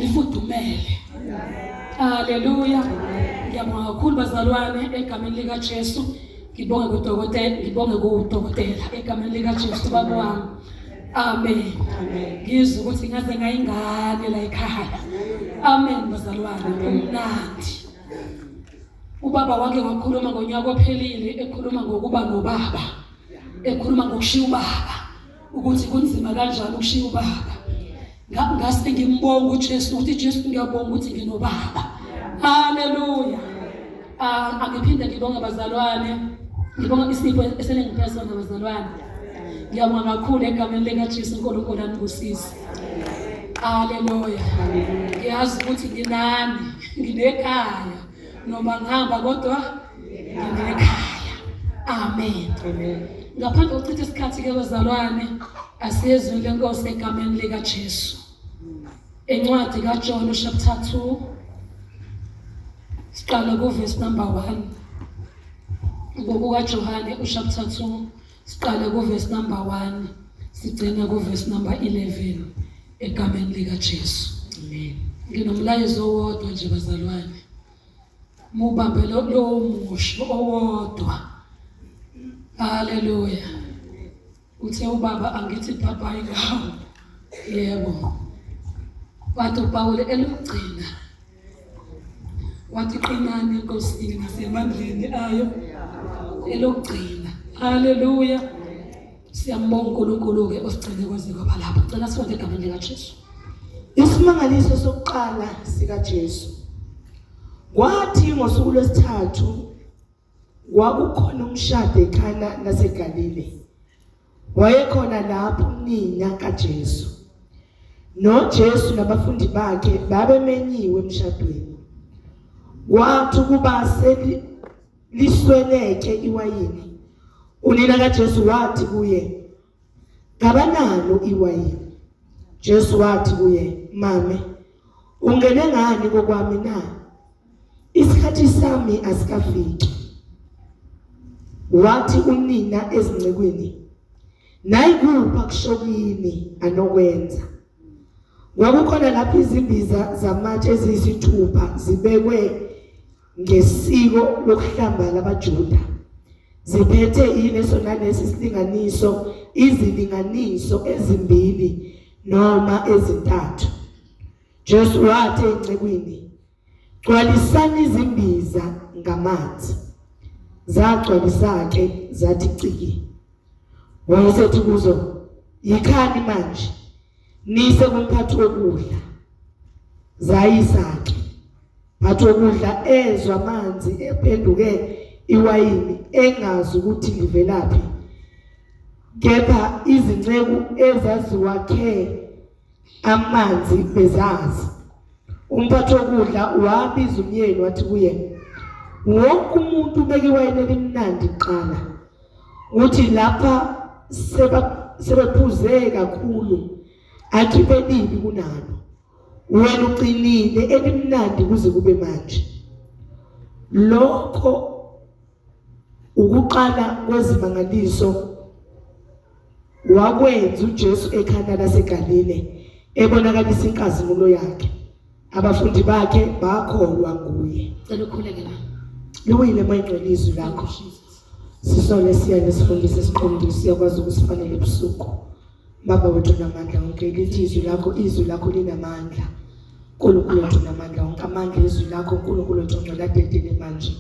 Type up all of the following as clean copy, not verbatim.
lifudumele. Haleluya. Ngiyabonga kakhulu bazalwane egameni lika Jesu. Ngibonge kudokotela, ngibonge kudokotela egameni lika Jesu baba wami. Amen. Ngizwe ukuthi ngaze ngayingane la ekhaya. Amen bazalwane. Umnandi. Ubaba wake wakhuluma ngonyaka ophelile ekhuluma ngokuba nobaba. Ekhuluma ngokushiya ubaba. Ukuthi kunzima kanjani ukushiya ubaba. Ngase ngimbonga uJesu ukuthi Jesu ngiyabonga ukuthi nginobaba. Haleluya. Angiphinde ngibonga bazalwane. Ngibonga isipho esenengiphezu ngabazalwane. Ngiyabonga kakhulu egameni lika Jesu uNkulunkulu anibusise. Haleluya. Ngiyazi ukuthi nginani, nginekhaya noma ngihamba kodwa nginekhaya. Amen. Ngaphandle kokuchitha isikhathi ke bazalwane, asiyezwe lenkosi egameni lika Jesu. Encwadi kaJohn chapter 2 siqala ku verse number 1. Ngoku kaJohane chapter 2 siqala ku verse number 1 sigcina ku verse number 11 egameni lika Jesu. Amen. Nginomlayezo owodwa nje bazalwane. Mubambe lo musho owodwa. Haleluya. Uthe ubaba angithi baba ngawo. Yebo. Wathi uPaul elugcina. Wathi qinani enkosini nasemandleni ayo elugcina. Haleluya. Siyambonga uNkulunkulu ke osigcine kwaze kwaba lapha. Cela sifunde egameni lika Jesu. Isimangaliso sokuqala sika Jesu. Kwathi ngosuku lwesithathu kwakukhona umshado eKhana laseGalile. Wayekhona lapho unina kaJesu. NoJesu nabafundi bakhe babemenyiwe emshadweni. Kwathi kuba lisweleke iwayini. Unina kaJesu wathi kuye, "Ngabanalo iwayini." Jesu wathi kuye, "Mame, ungene ngani kokwami na? Isikhathi sami asikafiki." Wathi unina ezincekweni, "Nayikupha kushokini anokwenza." Kwakukhona lapho izimbiza zamatshe eziyisithupha zibekwe ngesiko lokuhlamba labaJuda. Ziphethe ileso nalesi izilinganiso ezimbili noma ezintathu. Jesu wathi encekwini, "Gcwalisani izimbiza ngamanzi." Zagcwalisa-ke zathi ciki. Wayesethi kuzo, "Yikhani manje, nise kumphathi wokudla." Zayisa-ke. Mphathi wokudla ezwa amanzi ephenduke iwayini engazi ukuthi livelaphi. Kepha izinceku ezaziwakhe amanzi bezazi. Umphathi wokudla wabiza umyeni wathi kuye, "Wonke umuntu ubeka iwayini elimnandi kuqala. Uthi lapha sebephuze kakhulu akhiphe libi kunalo. Wena uqinile elimnandi kuze kube manje." Lokho ukuqala kwezimangaliso wakwenza uJesu eKhana laseGalile ebonakalisa inkazimulo yakhe. Abafundi bakhe bakholwa nguye. Cela ukhuleke la. Liwile mayingcwele izwi lakho. Sisole siya lesifundise siqondile siyakwazi ukusifanele ebusuku. Baba wethu namandla wonke lithi izwi lakho linamandla. Nkulunkulu wethu namandla wonke amandla izwi lakho Nkulunkulu wethu ngcwele dedele manje.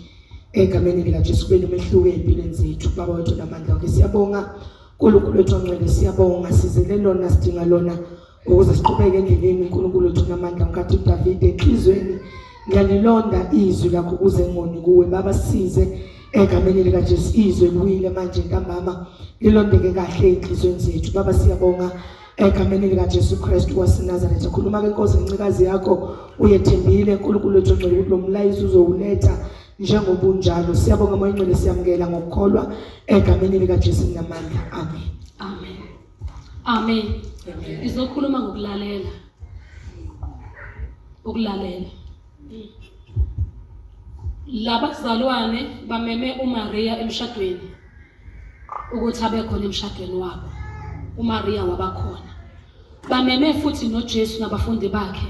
Egameni lika Jesu kube nomehluko empilweni zethu. Baba wethu namandla wonke siyabonga. Nkulunkulu wethu ngcwele siyabonga sizele lona sidinga lona ukuze siqhubeke endleleni. Nkulunkulu wethu namandla wonke uDavid enhlizweni ngiyalilonda izwi lakho ukuze ngoni kuwe Baba size egameni lika Jesu izwe liwile manje ntambama lilondeke kahle enhlizweni zethu Baba siyabonga egameni lika Jesu Kristu waseNazaretha. Khuluma ke Nkosi ngencikazi yakho uyethembile Nkulunkulu wethu ngcwele ukuthi lo mlayezo uzowuletha njengobunjalo. Siyabonga moya ngcwele siyamukela ngokukholwa egameni lika Jesu namandla. Amen. Amen. Amen. Izokhuluma ngokulalela. Ukulalela. Labazalwane bameme uMaria emshadweni ukuthi abe khona emshadweni wabo. uMaria wabakhona. Bameme futhi noJesu nabafundi bakhe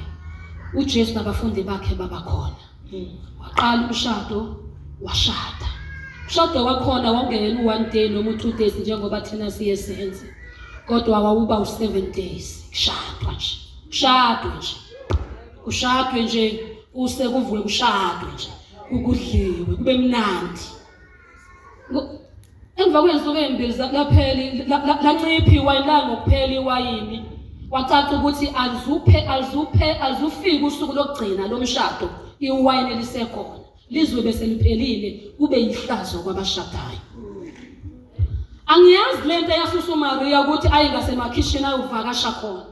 uJesu nabafundi bakhe babakhona. Waqala umshado, washada. Umshado wakhona wongena u1 day noma u2 days njengoba thina siye senze. Kodwa wawuba u7 days. Kushadwe nje, use kuvuke kushadwe nje. Ukudliwe kube mnandi. Emva kwensuku ezimbili lapheli lanciphi iwayini langokuphela iwayini. Wacaca ukuthi azufika usuku lokugcina lomshado iwayini lisekhona. Lizwe bese liphelile kube yihlazo kwabashadayo. Angiyazi lento yasusa uMaria ukuthi ayingasemakhishini ayovakasha khona.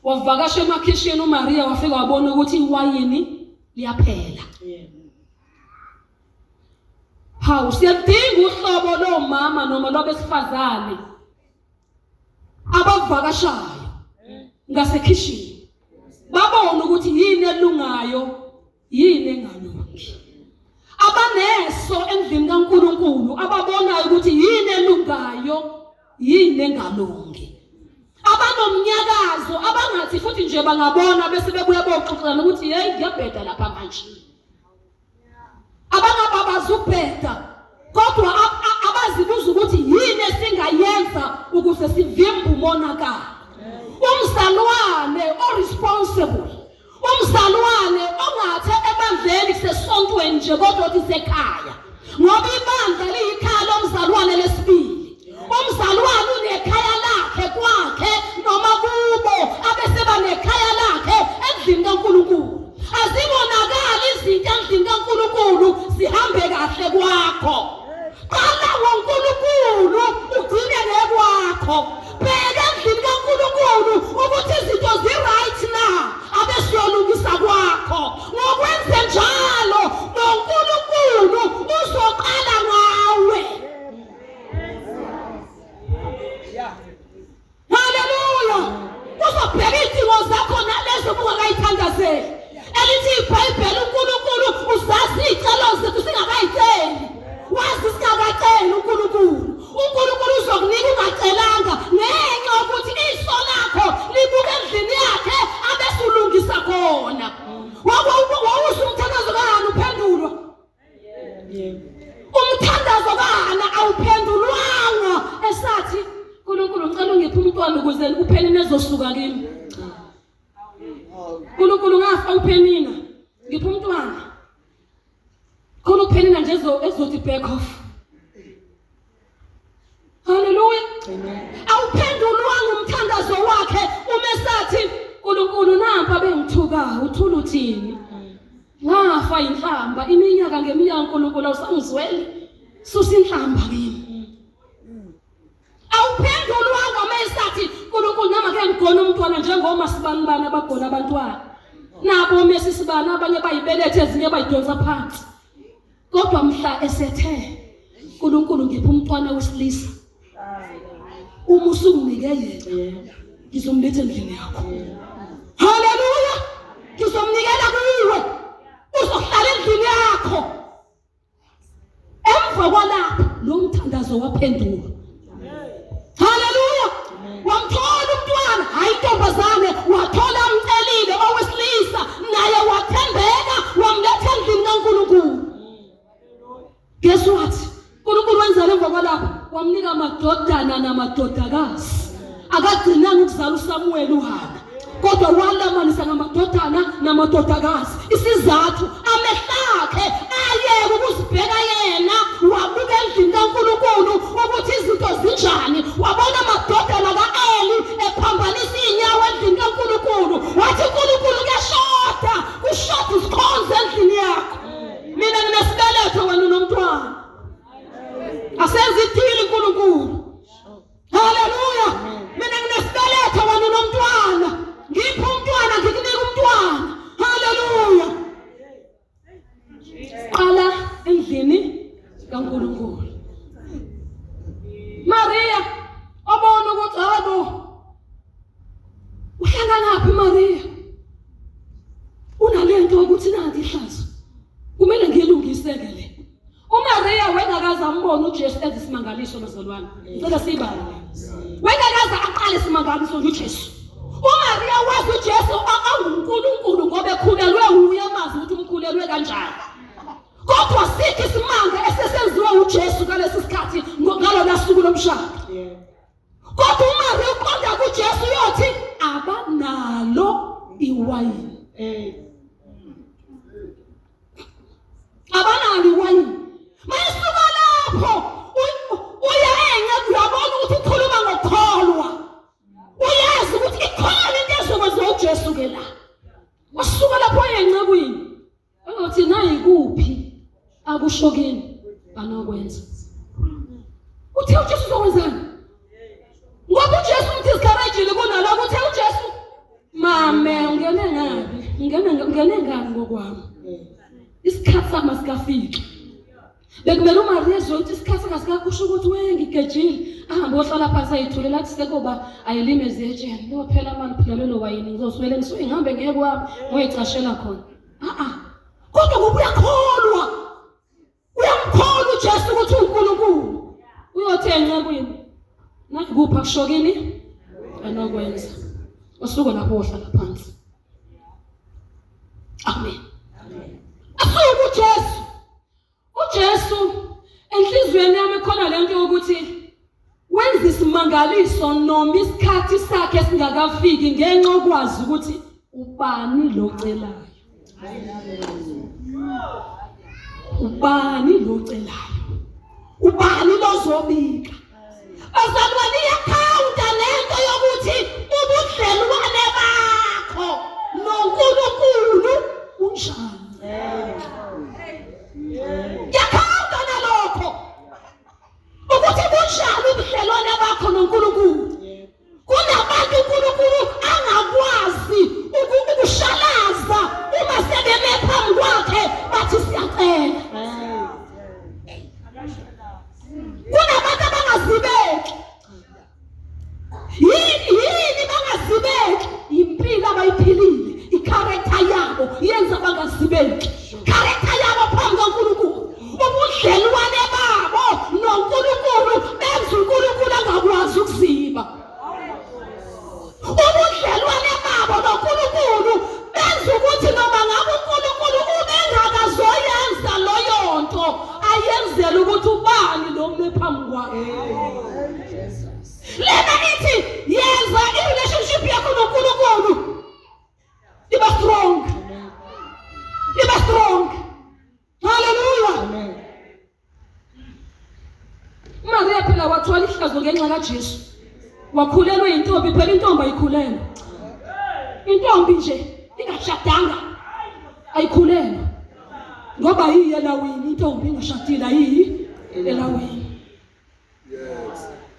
Wavakasha emakhishini uMaria wafika wabona ukuthi iwayini liyaphela. Hawu siyadinga uhlobo lomama noma lobesifazane abavakashayo ngasekhishini. Babona ukuthi yini elungayo, yini engalungi. Abaneso endlini kaNkulunkulu ababonayo ukuthi yini elungayo, yini engalungi. Abanomnyakazo abangathi futhi nje bangabona bese bebuya boxoxana ukuthi hey ngiyabheda lapha manje. Abangababazubheda kodwa abazibuza ukuthi yini esingayenza ukuze sivimbe umonakalo. Umzalwane oresponsible, umzalwane ongathe ebandleni sesontweni nje kodwa uthi sekhaya, ngoba ibandla liyikhaya lomzalwane lesibili. Umzalwane unekhaya lakhe kwakhe noma kubo abeseba nekhaya lakhe endlini kaNkulunkulu. Azibonakala izinto endlini kaNkulunkulu zihambe kahle kwakho. Qala ngoNkulunkulu ugcine nekwakho. Bheka endlini kaNkulunkulu ukuthi izinto zi-right na abesiyolungisa kwakho. Ngokwenze njalo noNkulunkulu uzoqala ngawe. Hallelujah. Uzobheka izidingo zakho nalezo ungakayithandazeli. Elithi iBhayibheli uNkulunkulu uzazi izicelo zethu singakayiceli. Wazi singakaceli uNkulunkulu. uNkulunkulu uzokunika ungacelanga ngenxa yokuthi iso lakho libuke endlini yakhe abesulungisa khona. Wawusumthandazo kana uphendulwa? Umthandazo kana awuphendulwanga esathi uNkulunkulu ngicela ungiphe umntwana ukuze uphenini ezosuka kimi. uNkulunkulu ngafa uphenina ngiphe umntwana. Khona uphenina nje ezothi back off. Hallelujah. Amen. Awuphendulwanga umthandazo wakhe umesathi uNkulunkulu nampa bengithuka uthula uthini. Ngafa inhlamba iminyaka ngeminyaka uNkulunkulu awusangizweli. Susa inhlamba kimi. Awuphendulwanga mesathi uNkulunkulu nama ke ngigona umntwana njengoma sibanibani abagona abantwana. Nabo mesisibani abanye bayibelethe ezinye bayidonsa phansi. Kodwa mhla esethe uNkulunkulu ngipha umntwana wesilisa. Uma usunginike yena ngizomletha endlini yakho. Hallelujah. Ngizomnikela kuwe. Uzohlala endlini yakho. Emva kwalapho lo mthandazo waphendulwa. Hallelujah. Wamthola umntwana hayi intombazane, wathola umcelile owesilisa naye wathembeka wamletha endlini kaNkulunkulu. Guess what? uNkulunkulu wenza emva kwalapho wamnika amadodana namadodakazi. Akagcinanga ukuzala uSamuel uHana, kodwa walamanisa ngamadodana namadodakazi. Isizathu amehlakhe ayeke ukuzibheka yena, wabuka endlini kaNkulunkulu ukuthi izinto zinjani. Wabona amadodana kaEli ephambanisa inyawo endlini kaNkulunkulu. Wathi uNkulunkulu kuyashoda, kushoda isikhonzo endlini yakho. Mina nginesibeletho wena unomntwana. Asenze idili uNkulunkulu. Hallelujah. Mina nginesibeletho wena unomntwana. Ngipha umntwana ngikunika umntwana. Hallelujah. Qala endlini kaNkulunkulu. Maria obona ukuthi habo uhlala ngaphi Maria? Unalento ukuthi nanti ihlazo. Kumele ngiyilungiseke le. uMaria wengakaza ambona uJesu ezisimangaliso bazalwane. Ngicela sibale. Wengakaza aqale isimangaliso nje uJesu. uMaria wazi uJesu uNkulunkulu ngoba ekhulelwe uyamazi ukuthi umkhulelwe kanjani. Kodwa sithi isimanga esesenziwa uJesu ngalesi sikhathi ngalona suku lomshado. Kodwa uMaria uqonda kuJesu yothi abanalo iwayini. Abanalo iwayini. Mayisuka lapho uya enceku yabona ukuthi ukhuluma ngokholwa. Uyazi ukuthi ikhona into ezokwenziwa uJesu ke la. Wasuka lapho encekwini. Uthi nayi kuphi akushokeni banokwenza. Uthe uJesu uzokwenzani? Ngoba uJesu uthi isikharajile kunala ukuthi uJesu mame ungene ngapi? Ungene ngani ngokwami? Isikhathi sama sikafika. Bekumele uMaria ezothi isikhathi kasikakusho ukuthi ngigejile ahambe ohlala phansi ayithulela kuthi sekuba ayilimeze etsheni. Lo phela manje phela lo wayini ngizoswele ngisuke ngihambe ngeke kwami ngoyicashela khona. Kodwa ngoba uyakholwa. Uyamkholwa uJesu ukuthi uNkulunkulu. Uyothi encekwini nakupha kushokini anokwenza. Usuku lapho ohlala phansi. Amen. Asuke uJesu. uJesu enhlizweni yami khona lento yokuthi wenza isimangaliso noma isikhathi sakhe singakafiki ngenxa okwazi ukuthi ubani locelayo. Ubani locelayo. Ubani lozobika. Bazalwane iyakhawunta lento yokuthi ubudlelwane bakho noNkulunkulu unjani. Yakhawunta nalokho ukuthi bunjani ubudlelwane bakho noNkulunkulu. Kunabantu uNkulunkulu angakwazi ukushalaza uma sebeme phambi kwakhe bathi siyacela. Kunabantu abangazibeki. Yini bangazibeki? Impilo abayiphilile, i-character yabo yenza bangazibeki. Character yabo phambi kaNkulunkulu. Ubudlelwane babo noNkulunkulu benza uNkulunkulu angakwazi ukuziba. Ubudlelwane babo noNkulunkulu benza ukuthi noma ngabe uNkulunkulu ubengakazoyenza loyo nto ayenzele ukuthi ubani lo ume phambi kwakhe. Lena ithi yenza i-relationship yakho noNkulunkulu iba strong. Iba strong. Hallelujah. Amen. Maria phela wathwala ihlazo ngenxa kaJesu. Wakhulelwe intombi phela intombi ayikhulelwe. Intombi nje ingashadanga ayikhulelwe. Ngoba yiyi elawini intombi ingashadile yiyi elawini.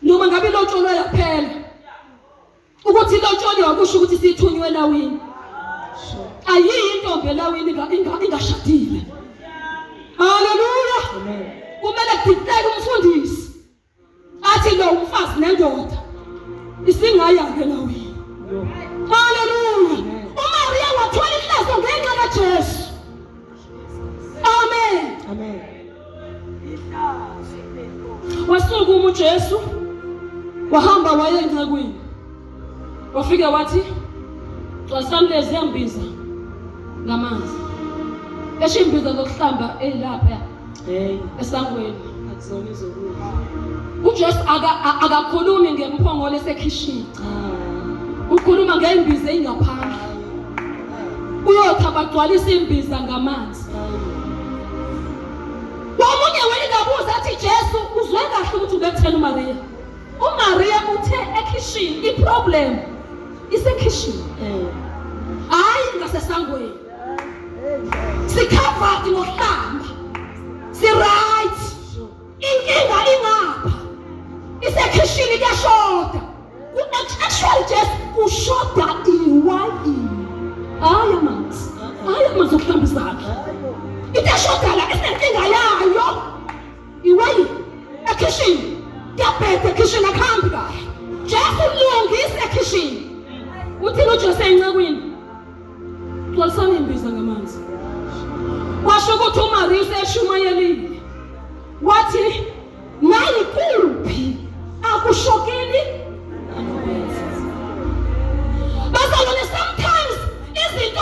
Noma ngabe ilotsholo yaphela. Ukuthi ilotsholo yakusho ukuthi sithunywe elawini. Ayiyi intombi elawini ingashadile. Hallelujah. Amen. Kumele kudideke umfundisi. Athi lo umfazi nendoda isingaya ke elawini. Hallelujah. uMaria wathwala ihlazo ngenxa kaJesu. Amen. Amen. Wasuka uJesu wahamba waya encekwini. Wafika wathi wasamlezi yambiza ngamanzi. Eshimbiza zokuhlamba elapha esangweni akuzona izokudla. uJesu akakhulumi ngemphongolo esekhishini. Ukhuluma ngembiza engaphandle. Uyothi abagcwalisa imbiza ngamanzi. Omunye wayekabuza athi Jesu uzwe kahle ukuthi ubekuthena uMaria. uMaria uthe ekhishini iproblem isekhishini. Hayi ngasesangweni. Sikhavati ngohlamba. Si-right. Inkinga ingapha. Isekhishini kuyashoda. Actually Jesu ushoda iwayini. Hayi amanzi. Hayi amanzi okuhlamba izandla. Iteshoda la esenkinga yayo. Iwayini. Ekhishini. Kuyabheda ekhishini akuhambi kahle. Jesu ulungise ekhishini. Uthini uJesu encekwini? Gcwalisana imbiza ngamanzi. Washo ukuthi uMaria useshumayelile. Wathi nayi kuphi akushokeli anokwenza. Bazalwane sometimes izinto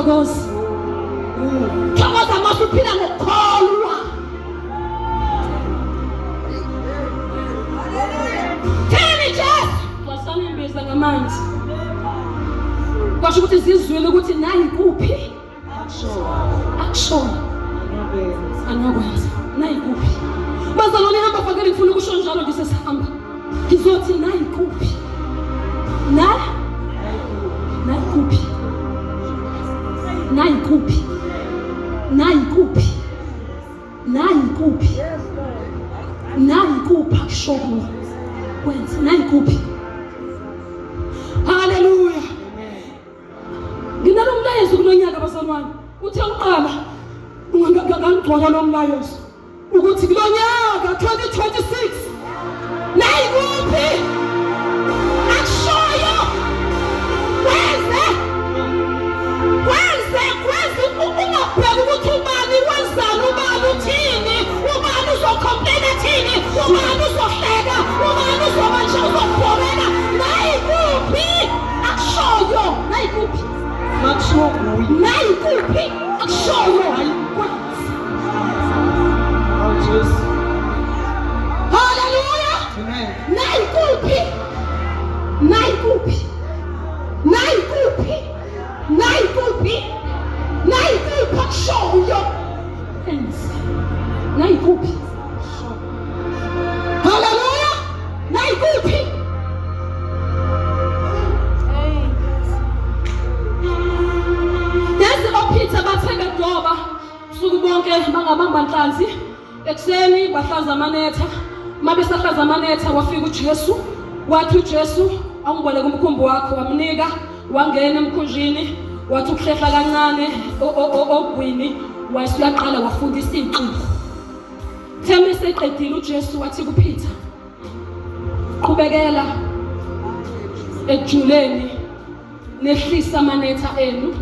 thokoza. Thokoza masuphila ngokukholwa. Thini Jesu? Wasanimbiza ngamanzi. Kwasho ukuthi zizwile ukuthi nayi kuphi? Akusho. Anokwenza. Nayi kuphi? Bazalwane hamba fakele ngifuna ukusho njalo ngisesihamba. Ngizothi nayi kuphi? Nayi kuphi? Nayi kuphi? Nayi kuphi? Nayi kuphi? Nayi kuphi akusho kwenza? Nayi kuphi? Hallelujah. Nginalo umlayezo kulonyaka bazalwane. Uthe uqala ungangigcoka lo mlayezo ukuthi kulonyaka 2026 nayi kuphi? Akushoyo. Kwenze ungabheka ukuthi ubani wenzani, ubani uthini, ubani uzocomplaina thini, ubani uzohleka, ubani uzobanje uzobhobeka. Nayi kuphi? Akushoyo. Nayi kuphi? Makusho kuyi. Nayi kuphi? Akushoyo. Oh Jesus. Hallelujah. Amen. Nayi kuphi? Nayi kuphi? Nayi kuphi? Nayi kuphi? Nayi kuphi akushoyo? Nayi kuphi? Hallelujah. Nayi kuphi? Yazi oPeter bathenga doba suku bonke bangabamba inhlanzi ekseni bahlaza amanetha. Mabesahlaza amanetha wafika uJesu, wathi uJesu awungiboleke umkhumbi wakho, wamnika, wangena emkhunjini, wathi ukuhlehla kancane ogwini, wayesiyaqala wafundisa inhlupho. Thembe seqedile uJesu wathi kuPeter, qhubekela ejuleni nehlisa amanetha enu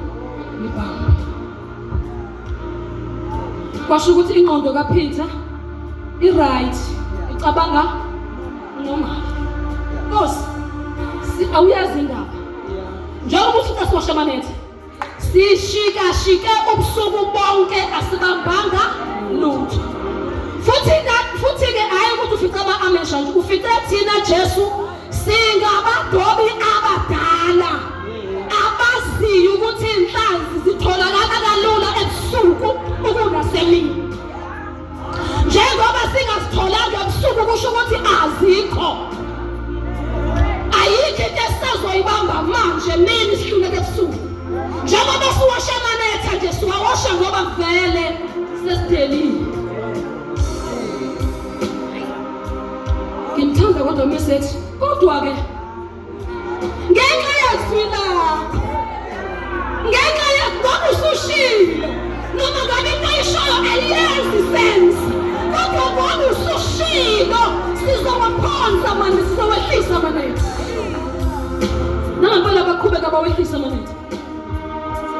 nibamba. Kwasho ukuthi ingqondo kaPeter i-right, icabanga normal. Nkosi, awuyazi indaba. Njengoba uFika siwasha amanetha, sishika ubusuku bonke asibambanga lutho. Futhi ke hayi ukuthi ufica ama-amesha nje, ufice thina Jesu singabadobi abadala abaziyo ukuthi inhlanzi zitholakala kalula ebusuku ukunasemini. Njengoba singazitholanga ebusuku kusho ukuthi azikho. Ayikho into esisazoyibamba manje nini sihluleke ebusuku. Njengoba siwasha amanetha nje siwawasha ngoba vele sesidelile. Ngimthanda kodwa message kodwa-ke ngenxa yezwi lakho, ngenxa yakho usushilo, noma ngabe into ayishoyo ayenzi sense, kodwa ngoba usushilo sizowaphonsa manje, sizowehlisa amanetha. Nangempela baqhubeka bawehlisa amanetha.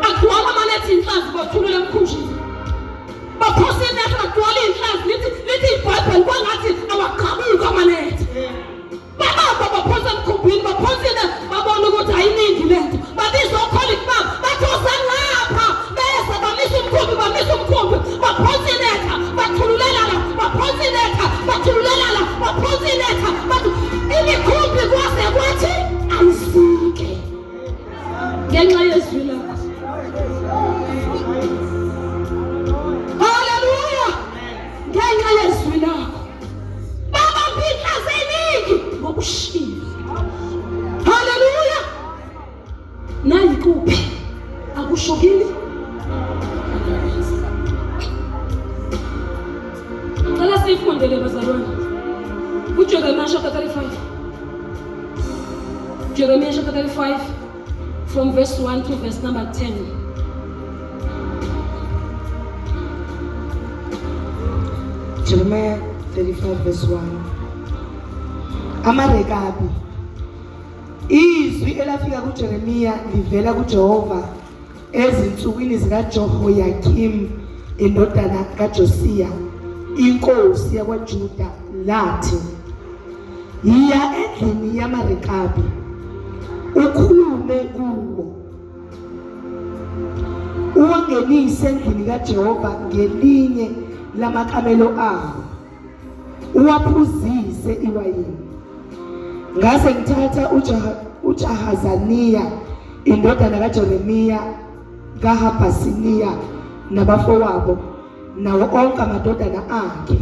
Agcwala amanetha inhlanzi bathulula emkhunjini. Baphosa inetha bagcwala inhlanzi lithi iBhayibheli kwangathi awaqhamuka amanetha. Baba baphosa emkhumbini, baphosa inetha babona ukuthi ayiningi lento. Babiza okholi baba bathosa ngapha bese bamisa umkhumbi, baphosa inetha bathululela la, baphosa inetha bathululela la, baphosa inetha imikhumbi kwase kwathi ayisike ngenxa yezwi lakho. Hallelujah. Ngenxa yezwi lakho baba mpitha zeningi ngokushila. Hallelujah. Nayi kuphi? Akushokile. Ngicela sifundele bazalwane uJeremiah chapter 35. Jeremiah chapter 35 from verse 1 to verse number 10. Jeremiah 35 verse 1. Amarekabi. Izwi elafika kuJeremiya livela kuJehova ezinsukwini zikaJehoyakim indodana kaJosiya inkosi yakwaJuda lathi, yiya endlini yamarekabi ukhulume kuwo uwangenise endlini kaJehova ngelinye lamakamelo awo, uwaphuzise iwayini. Ngase ngithatha uJahazaniya indodana kaJeremiya kaHabhasiniya nabafowabo nawo onke amadodana akhe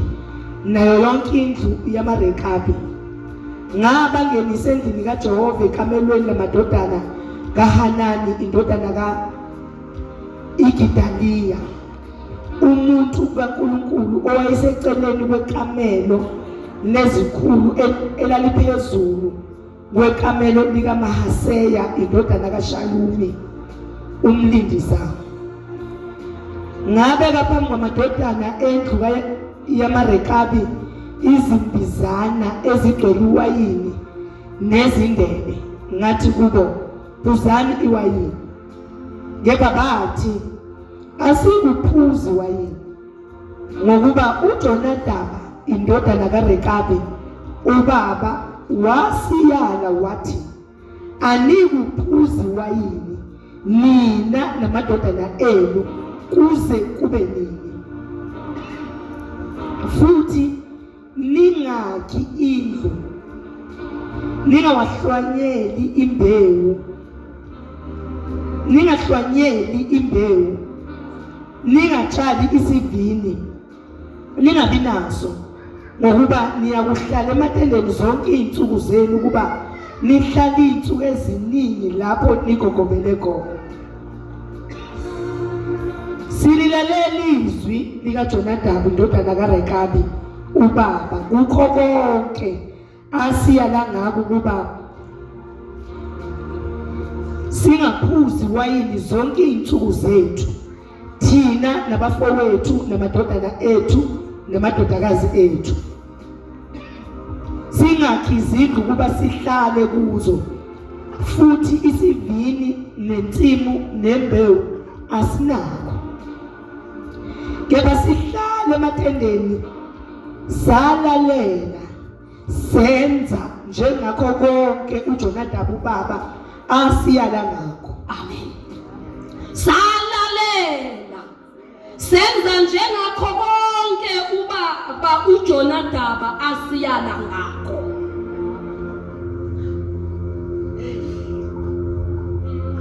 nayo yonke indlu yamaRekabi, ngabangenisa endlini kaJehova ekamelweni lamadodana kaHanani indodana ka-Igidaliya, umuntu kaNkulunkulu owayeseceleni kwekamelo lezikhulu elaliphezulu kwekamelo likaMahaseya indodana kaShalumi umlindisa. Ngabeka phambi kwamadodana endlu yamaRekabi izimbizana ezigcwele iwayini nezindebe, ngathi kubo, phuzani iwayini. Kepha bathi, asikuphuzi iwayini, ngokuba uJonadabi indodana kaRekabi ubaba wasiyala wathi, anikuphuzi iwayini nina namadodana enu kuze kube nini, futhi ningakhi indlu, ningahlwanyeli imbewu, ningatshali isivini, ningabi naso, ngokuba niyakuhlala ematendeni zonke izinsuku zenu ukuba nihlale izinsuku eziningi lapho nigogobele khona. Sililalela izwi likaJonadabi indodana kaRekabi ubaba kukho konke asiyala ngako ukuba singaphuzi iwayini zonke izinsuku zethu, thina nabafowethu namadodana ethu namadodakazi ethu. Singakhi izindlu ukuba sihlale kuzo, futhi isivini nensimu nembewu asinakho. Kepha sihlale ematendeni salalela, senza njengakho konke uJonadabi ubaba asiyala ngakho. Amen. Salalela, senza njengakho konke ubaba uJonadabi asiyala ngakho.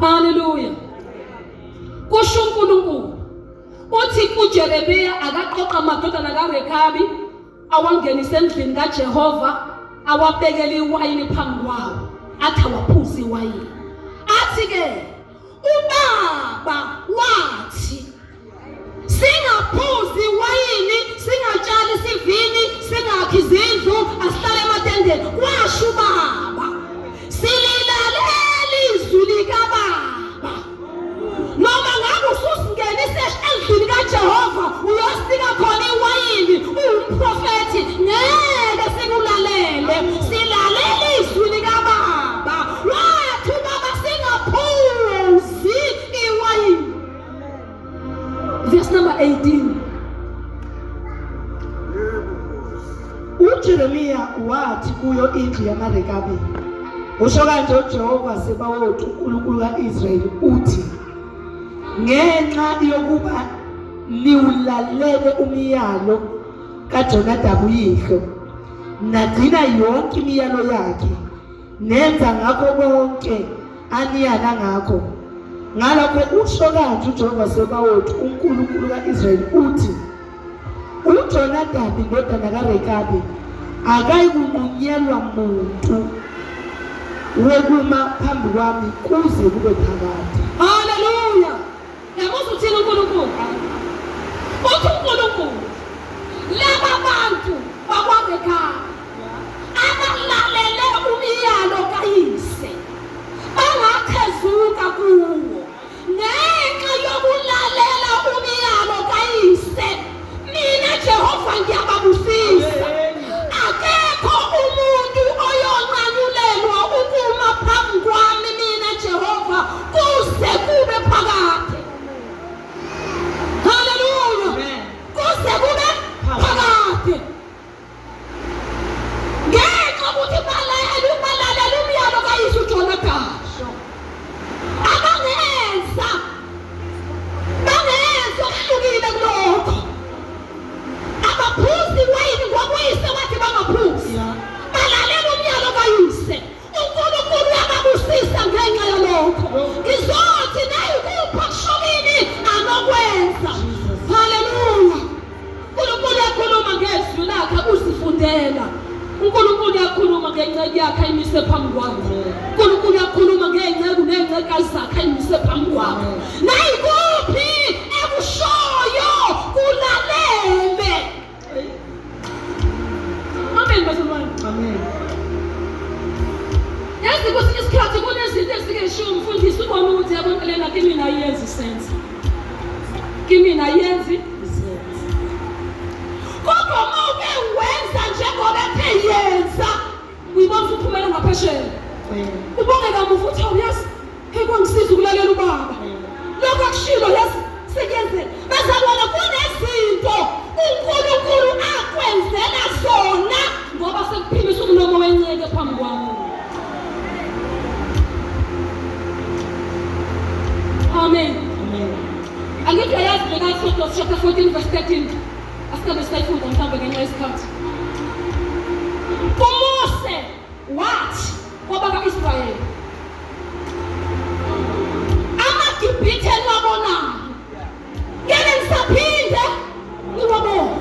Hallelujah. Kusho uNkulunkulu uthi kuJeremiya akaqoqa amadodana kaRekabi awangenisa endlini kaJehova, awabekele iwayini phambi kwawo, athi awaphuze iwayini. Athi-ke ubaba wathi, singaphuzi iwayini, singatshali isivini, singakhi izindlu, asihlale ematendeni. Washo ubaba, sililalela izwi likababa. Noma ngabe ususingenise endlini kaJehova uyosika khona iwayini, uwumprofethi, ngeke sikulalele. Silalela izwi likababa. Wathi ubaba singaphuzi iwayini. Verse number 18. uJeremiya wathi kuyo indlu yamaRekabi, usho kanje uJehova Sebawothu uNkulunkulu kaIsrayeli uthi, ngenxa yokuba niwulalele umyalo kaJonadabi uyihlo, nagcina yonke imiyalo yakhe, nenza ngakho konke aniyala ngakho, ngalokho usho kanje uJehova Sebawothu uNkulunkulu kaIsrayeli uthi, uJonadabi indodana kaRekabi akayikunqunyelwa muntu wekuma phambi kwami kuze kube phakade. Hallelujah. Yamuthi uthini uNkulunkulu? Uthi uNkulunkulu, laba bantu bakwaRekabi abalalele umyalo kayise, bangakhezuka kuwo. Ngenxa yokulalela umyalo kayise, mina Jehova ngiyababusisa. Akekho umuntu oyonqanyulelwa ukuma phambi kwami mina Jehova kuze umise phambi kwakho. Nayikuphi ekushoyo kulalele. Amen bazalwane. Amen. Yazi kwesinye isikhathi kunezinto ezikeshiwo umfundisi ubona ukuthi yabona lena kimi nayenzi sense. Kimi nayenzi sense. Kodwa uma uke wenza njengoba ethe yenza, uyibona ukuphumela ngaphesheya. Ubonge kamuva uthi uyazi kwangisiza ukulalela ubaba. Lokho akushilo yazi sekuyenzeka. Bazalwane kunezinto uNkulunkulu akwenzela zona ngoba sekuphimisa umlomo wenceke phambi kwakho. Amen. Amen. Angithi uyazi bekayiSodos chapter 14 verse 13. Asikabe sayifunda mhlawumbe ngenxa yesikhathi. uMose wathi kwabaka-Israyeli, amaGibhithe niwabonayo ngeke ngisaphinde niwabone.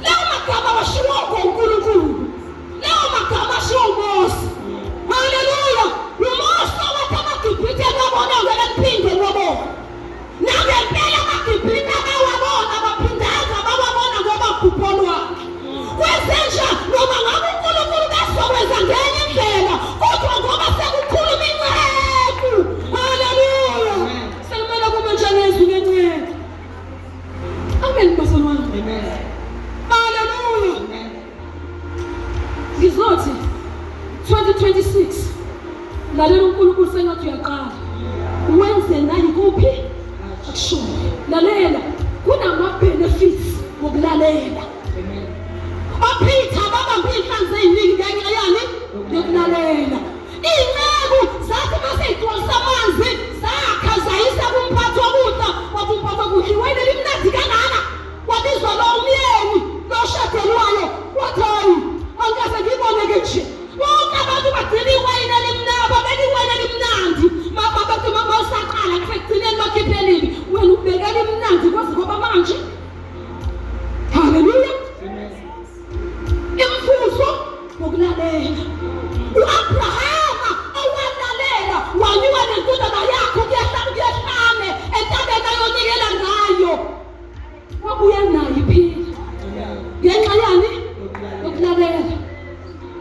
Lawo magama washiwo nguNkulunkulu, lawo magama ashiwo uMose. Haleluya. uMose wathi amaGibhithe niwabonayo ngeke ngiphinde niwabone. Nangempela amaGibhithe bawabona, baphindaza bawabona ngoba kubonwa. Kwezenja noma ngabe uNkulunkulu besokwenza ngenye indlela, kodwa ngoba sekukhuluma inceku. Haleluya. Sekumele kube njengezwi lenceke. Amen bazalwane. Amen. Haleluya. Amen. Ngizothi 2026 lalela uNkulunkulu sengathi uyaqala. Wenze nayikuphi akushoyo. Lalela kunama-benefits wokulalela. Amen. Peter babambe inhlanzi eziningi ngenxa yani yokulalela. Inceku zathi maseyidonsa amanzi zakha zayisa kumphathi wokudla, wathi umphathi wokudla iwayini elimnandi kangaka. Wabizwa lo umyeni loshadelwayo wathi hayi angikaze ngiboneke nje. Bonke abantu bagcina iwayini elimnandi, babeka iwayini elimnandi. Bathi mama usaqala ekugcineni bakhiphe elibi. Wena ubeka elimnandi kwazi ngoba manje. Haleluya. Imfuzo wokulalela. U-Abrahama owalalela wanyuka nendodana yakho kuyehlane entabeni ayonikela ngayo. Wabuya nayo iphila. Ngenxa yani? Yokulalela.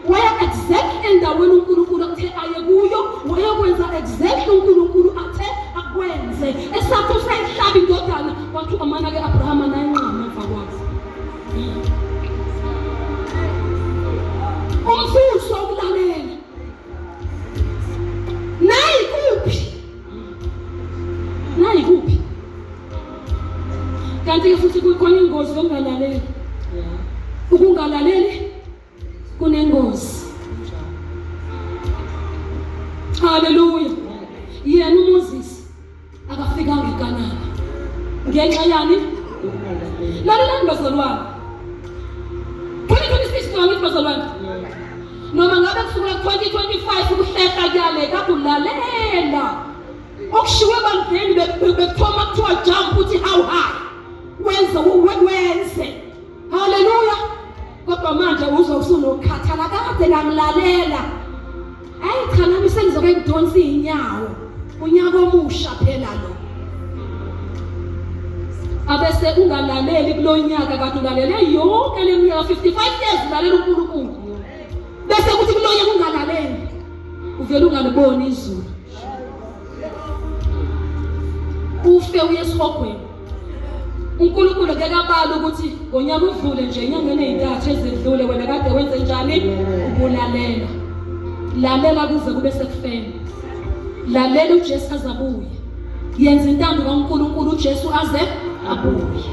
Waya exactly endaweni uNkulunkulu athe aye kuyo, wayakwenza exactly uNkulunkulu athe akwenze. Esathi usayihlaba indodana, wathi amana-ke Abrahama nayinqama emva kwakhe. Umfuso wokulalela. Nayikuphi. Kanti-ke futhi kukhona ingozi yokungalaleli. Ukungalaleli kunengozi. Haleluya. Yena uMoses akafikanga eKhanani. Ngenxa yani? Lalelani bazalwane. 2026 ngithi bazalwane. Noma ngabe kusukela 2025 ukuhleka kuyaleka kulalela. Okushiwe bandeni bekuthoma kuthiwa jump uthi how high. Wenze. Haleluya. Kodwa manje uzonokhathala kade ngilalela. Hayi cha nami sengizoke ngidonsa inyawo. Unyaka omusha phela lo. Abese ungalaleli kulonyaka kade ulalele yonke leminyaka 55 years ulalela uNkulunkulu. Bese kuthi kulonyaka ungalaleli. Uvela ungaliboni izulu. Ufe uyesihogweni. uNkulunkulu ngeke abale ukuthi ngonyaka udlule nje enyangeni ezintathu ezidlule wena kade wenze njani ukulalela. Lalela kuze kube sekufeni. Lalela uJesu azabuye. Yenza intando kaNkulunkulu uJesu aze abuye.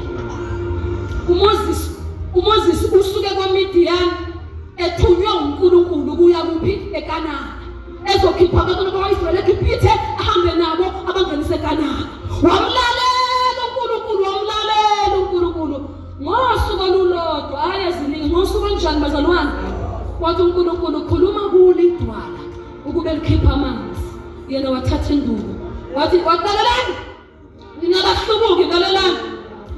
uMoses usuke kwaMidian ethunywe uNkulunkulu kuya kuphi eKhanani. Ezokhipha abantu bakwaIsrayeli eGibhithe ahambe nabo abangenise eKhanani. Wamlalela uNkulunkulu. Ngosuku olulodwa ayaziningi ngosuku onjani bazalwane. Wathi uNkulunkulu khuluma kulo idwala ukube likhipha amanzi. Yena wathatha induku. Wathi lalelani. Ningabahlubuki lalelani.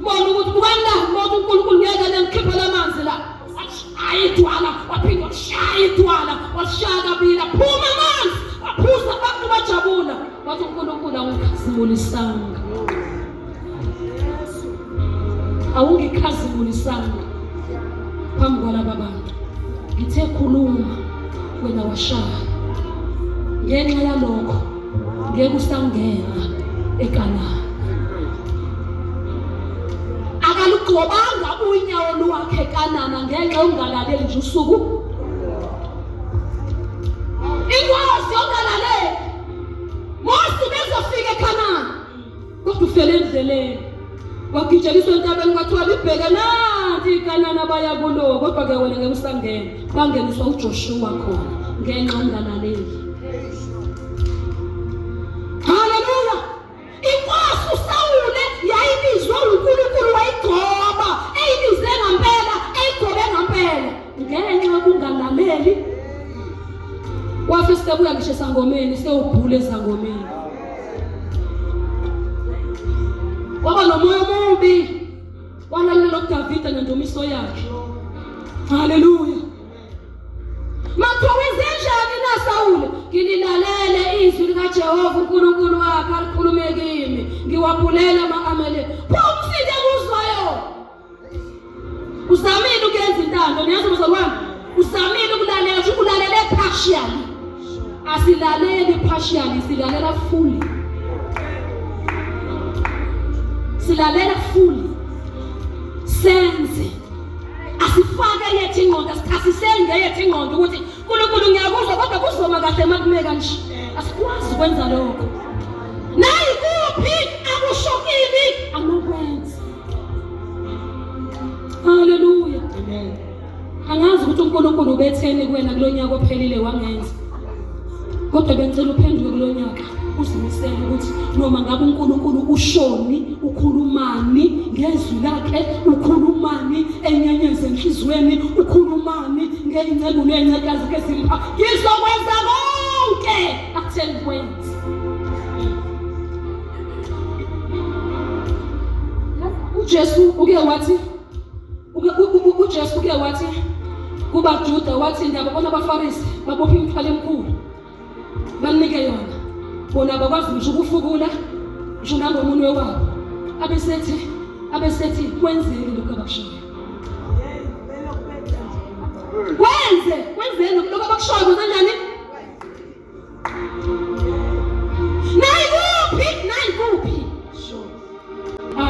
Bona ukuthi bukanani ngoba uNkulunkulu ngeke lengikhiphe lamanzi la. Ayidwala waphinda washaya idwala washaya kabila phuma amanzi waphuza abantu bajabula. Wathi uNkulunkulu awungikhazimulisanga. Awungikhazimulisanga phambi kwalaba bantu. Ngithe khuluma wena washaya. Ngenxa yalokho ngeke usangena eKanani. Akalugqobanga unyawo lwakhe eKanani ngenxa ungalaleli nje usuku. Inkosi ongalaleli. Mose bezofika eKanani. Kodwa ufele endleleni. Wagijeliswa entabeni kwathiwa libheke nathi iKanani abaya kulo, kodwa ke wena ngeke usangena. Bangeniswa uJoshua khona ngenxa ungalaleli. Haleluya. Inkosi uSawule yayibizwa uNkulunkulu wayigcoba, eyibize ngempela, eyigcobe ngempela. Ngenxa yokungalaleli wafe sebuya ngisho esangomeni, sewubhule esangomeni. Waba nomoya omubi walalela uDavida nendumiso yakhe. Haleluya. Mathiwa wenzenjani na Sawule? Ngililalele izwi likaJehova uNkulunkulu wakhe alikhulume kimi. Ngiwabhulela ama-Amaleki. Phumsile kuzwayo. Uzamile ukuyenza intando, niyazi mzalwane wami? Uzamile ukulalela, nje ukulalele partially. Asilaleli partially, silalela fully. Silalela fully. Senze. Asifake yethu ingqondo, asikhasisenge yethu ingqondo ukuthi uNkulunkulu ngiyakuzwa kodwa kuzoma kahle makumeka nje. Asikwazi ukwenza lokho. Nayi kuphi akushokile anokwenza. Haleluya. Amen. Angazi ukuthi uNkulunkulu ubetheni kuwena kulonyaka ophelile wangenza. Kodwa bengicela uphenduke kulonyaka. Uzimisele ukuthi noma ngabe uNkulunkulu ushoni, ukhulumani ngezwi lakhe, ukhulumani enyenyeze enhlizweni, ukhulumani ngeincebo nezincekazi kezimpa. Ngizokwenza konke akutheni kwenza. uJesu uke wathi uJesu uke wathi kubaJuda wathi ndiyabona abaFarisi babopha imithwalo enkulu banike yona. Bona bakwazi nje ukufukula nje nangomunwe wabo. Abesethi kwenzeke lokho abakushoyo. Kwenzeni lokho abakushoyo kanjani? Nayi kuphi?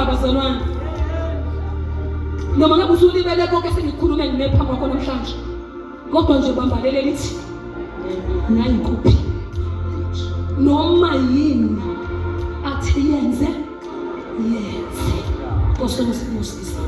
Bazalwane. Noma ngabe usulibele konke sengikhulume ngiphambi kwakho namhlanje. Kodwa nje bambalele lithi nayi kuphi? Noma yini athi yenze. Nkosi ngosibusisa.